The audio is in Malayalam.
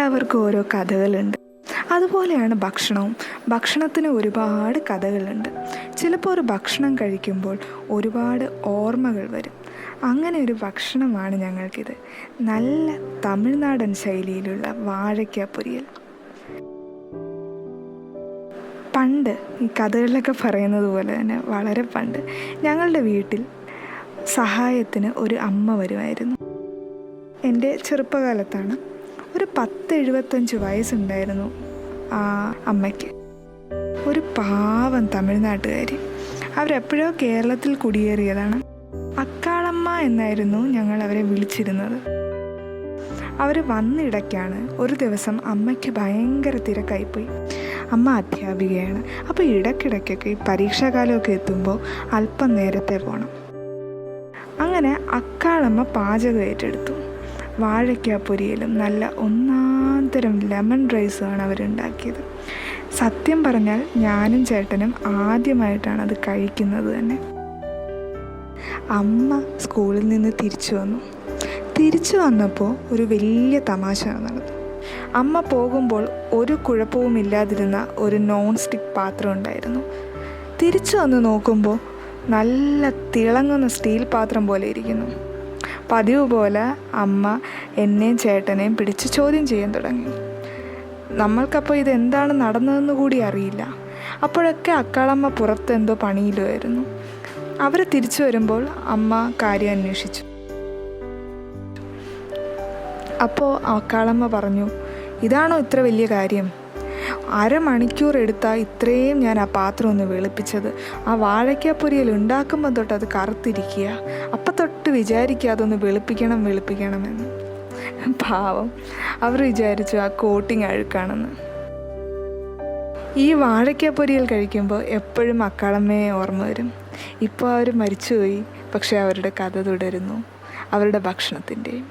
എല്ലാവർക്കും ഓരോ കഥകളുണ്ട്. അതുപോലെയാണ് ഭക്ഷണവും. ഭക്ഷണത്തിന് ഒരുപാട് കഥകളുണ്ട്. ചിലപ്പോൾ ഒരു ഭക്ഷണം കഴിക്കുമ്പോൾ ഒരുപാട് ഓർമ്മകൾ വരും. അങ്ങനെ ഒരു ഭക്ഷണമാണ് ഞങ്ങൾക്കിത്. നല്ല തമിഴ്നാടൻ ശൈലിയിലുള്ള വാഴയ്ക്ക പൊരിയൽ. പണ്ട് ഈ കഥകളിലൊക്കെ പറയുന്നത് പോലെ തന്നെ വളരെ പണ്ട് ഞങ്ങളുടെ വീട്ടിൽ സഹായത്തിന് ഒരു അമ്മ വരുമായിരുന്നു. എൻ്റെ ചെറുപ്പകാലത്താണ്. ഒരു 70-75 വയസ്സുണ്ടായിരുന്നു ആ അമ്മയ്ക്ക്. ഒരു പാവം തമിഴ്നാട്ടുകാരി. അവരെപ്പോഴോ കേരളത്തിൽ കുടിയേറിയതാണ്. അക്കാളമ്മ എന്നായിരുന്നു ഞങ്ങൾ അവരെ വിളിച്ചിരുന്നത്. അവർ വന്നിടയ്ക്കാണ് ഒരു ദിവസം അമ്മയ്ക്ക് ഭയങ്കര തിരക്കായിപ്പോയി. അമ്മ അധ്യാപികയാണ്. അപ്പോൾ ഇടയ്ക്കിടയ്ക്കൊക്കെ ഈ പരീക്ഷാകാലമൊക്കെ എത്തുമ്പോൾ അല്പം നേരത്തെ പോകണം. അങ്ങനെ അക്കാളമ്മ പാചകം ഏറ്റെടുത്തു. വാഴയ്ക്ക പൊരിയലും നല്ല ഒന്നാന്തരം ലെമൺ റൈസുമാണ് അവരുണ്ടാക്കിയത്. സത്യം പറഞ്ഞാൽ ഞാനും ചേട്ടനും ആദ്യമായിട്ടാണ് അത് കഴിക്കുന്നത് തന്നെ. അമ്മ സ്കൂളിൽ നിന്ന് തിരിച്ചു വന്നപ്പോൾ ഒരു വലിയ തമാശ നടന്നു. അമ്മ പോകുമ്പോൾ ഒരു കുഴപ്പവും ഇല്ലാതിരുന്ന ഒരു നോൺ സ്റ്റിക്ക് പാത്രം ഉണ്ടായിരുന്നു. തിരിച്ചു വന്ന് നോക്കുമ്പോൾ നല്ല തിളങ്ങുന്ന സ്റ്റീൽ പാത്രം പോലെ ഇരിക്കുന്നു. പതിവ് പോലെ അമ്മ എന്നെയും ചേട്ടനെയും പിടിച്ച് ചോദ്യം ചെയ്യാൻ തുടങ്ങി. നമ്മൾക്കപ്പോൾ ഇതെന്താണ് നടന്നതെന്ന് കൂടി അറിയില്ല. അപ്പോഴൊക്കെ അക്കാളമ്മ പുറത്ത് എന്തോ പണിയിലുമായിരുന്നു. അവർ തിരിച്ചു വരുമ്പോൾ അമ്മ കാര്യം അന്വേഷിച്ചു. അപ്പോൾ അക്കാളമ്മ പറഞ്ഞു, ഇതാണോ ഇത്ര വലിയ കാര്യം? 1/2 മണിക്കൂർ എടുത്താൽ ഇത്രയും ഞാൻ ആ പാത്രം ഒന്ന് വെളുപ്പിച്ചത്. ആ വാഴയ്ക്ക പൊരിയൽ ഉണ്ടാക്കുമ്പോൾ തൊട്ട് അത് കറുത്തിരിക്കുക. അപ്പം തൊട്ട് വിചാരിക്കുക അതൊന്ന് വെളുപ്പിക്കണമെന്ന്. പാവം, അവർ വിചാരിച്ചു ആ കോട്ടിങ് അഴുക്കാണെന്ന്. ഈ വാഴയ്ക്ക പൊരിയൽ കഴിക്കുമ്പോൾ എപ്പോഴും അക്കാളമ്മയെ ഓർമ്മ വരും. ഇപ്പോൾ അവർ മരിച്ചുപോയി, പക്ഷേ അവരുടെ കഥ തുടരുന്നു, അവരുടെ ഭക്ഷണത്തിൻ്റെയും.